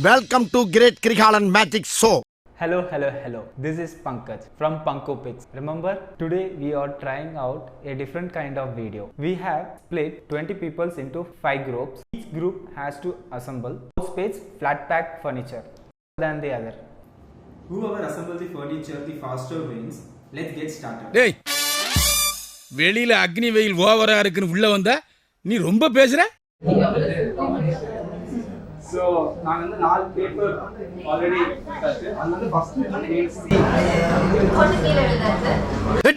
Welcome to Great Krigalan Magic Show. Hello. This is Pankaj from Panko Pics. Remember, today we are trying out a different kind of video. We have split 20 people into 5 groups. Each group has to assemble space flat pack furniture than the other. Whoever assembles the furniture the faster wins. Let's get started. டேய் வெளியில அக்னி வெயில் ஓவரா இருக்குன்னு உள்ள வந்தா நீ ரொம்ப பேசுற. So நான் வந்து 4 பேப்பர் ஆல்ரெடி கட்டு. அது வந்து ஃபர்ஸ்ட் நேம் சி.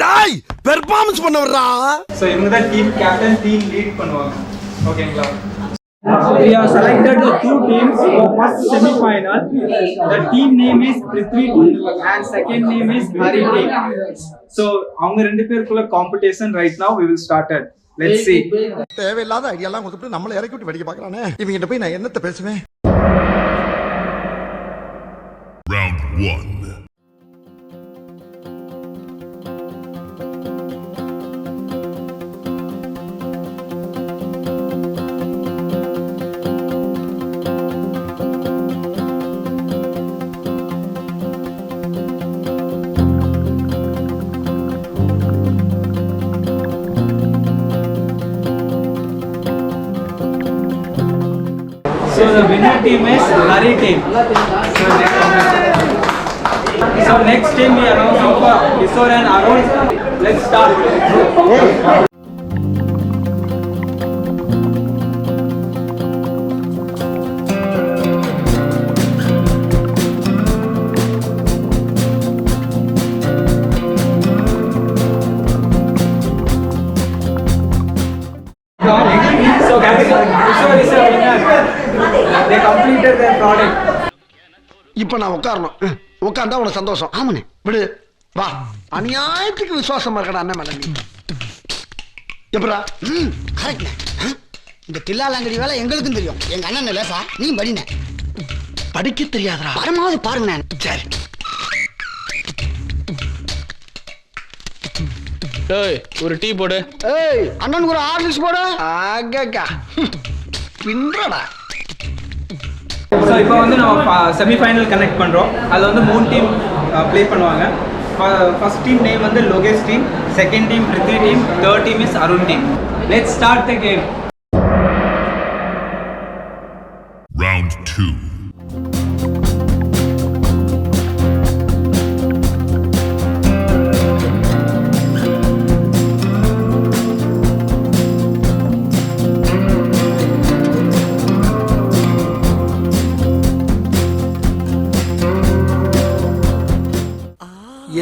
டேய் பெர்ஃபார்மன்ஸ் பண்ண வர்றா. So இவங்க தான் டீம் கேப்டன் டீம் லீட் பண்ணுவாங்க. ஓகேங்களா? We have selected the two teams for first semi-final. The team name is Prithvi and second name is Hari team. So அவங்க ரெண்டு பேருக்குள்ள competition right now we will start it. Let's see. தேவையில்லாத idea எல்லாம் கொடுத்துட்டு நம்மள இறக்கி விட்டு வெடிக்க பார்க்கறானே. இவங்கிட்ட போய் நான் என்னத்த பேசுவேன்? Round 1. So the winner team is Hari team. So next team we are announcing for Kishore and Arun. Let's start. So Kishore is a winner. They completed their product. இப்போ நான் உட்காரணும். உட்கார்ந்தா உனக்கு சந்தோஷம். ஆமாண்ணே. விடு. வா. அநியாயத்துக்கு விசுவாசமா இருக்கடா அண்ணன் மேல நீ. எப்படா? கரெக்ட்ண்ணே. இந்த தில்லாலங்கடி வேலை எங்களுக்கும் தெரியும். எங்க அண்ணன் லேசா நீ படிண்ணே. படிக்க தெரியாதடா. பரமாவது பாருங்கண்ணே. சரி. டேய் ஒரு டீ போடு. ஏய் அண்ணனுக்கு ஒரு ஹார்லிக்ஸ் போடு. ஆகா. பின்றடா. So இப்போ வந்து நம்ம செமி ஃபைனல் கனெக்ட் பண்றோம். அதுல வந்து 3 டீம் ப்ளே பண்ணுவாங்க. ஃபர்ஸ்ட் டீம் நேம் வந்து Lokesh team, second team Prithvi team, third team is Arun team. Let's start the game. Round 2.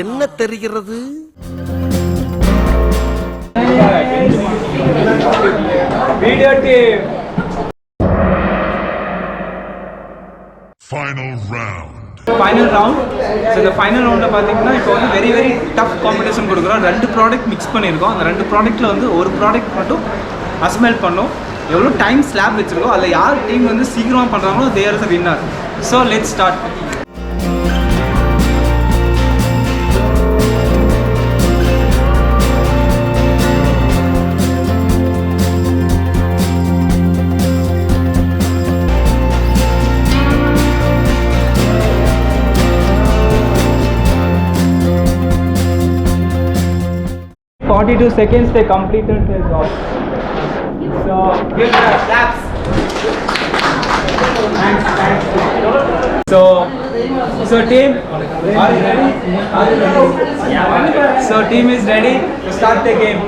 என்ன தெரிகிறது? Video team. Final round. Final round. So இந்த ஃபைனல் ரவுண்டில் பார்த்தீங்கன்னா இப்போ வந்து வெரி டஃப் காம்படிஷன் கொடுக்குறோம். 2 ப்ராடக்ட் மிக்ஸ் பண்ணியிருக்கோம். அந்த 2 ப்ராடக்ட்டில் வந்து ஒரு ப்ராடக்ட் மட்டும் அசம்பிள் பண்ணோம். எவ்வளோ டைம் ஸ்லாப் வச்சுருக்கோம் அதில் யார் டீம் வந்து சீக்கிரமாக பண்ணுறாங்களோ they are the winner. So let's start. "42 seconds they completed their job." So give the claps. Thanks. So team, are you ready? So team is ready to start the game.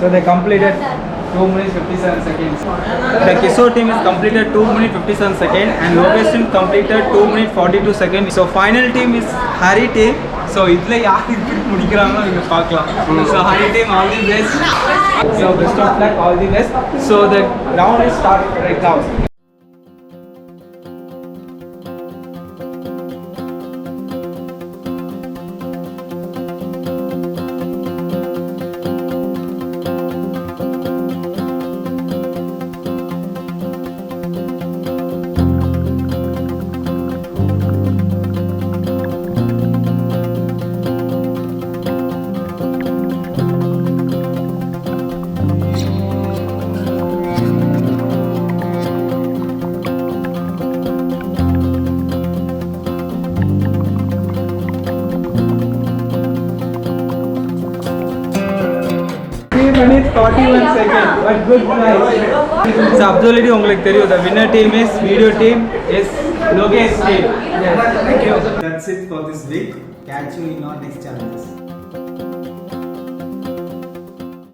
So they completed 2 minutes 57 seconds. The Kishore team is completed 2 minutes 57 seconds and Lokesh team completed 2 minutes 42 seconds. So final team is Hari team. So இதுல யார் முடிக்கறாங்களோ நீங்க பார்க்கலாம். So Hari team all the best. So best of luck, all the best. So the round is start right now. minutes 41 seconds. But good try. So absolutely உங்களுக்கு தெரியும். The winner team is video team is Logesh team. Yes. Thank you. That's it for this week. Catch you in our next challenges.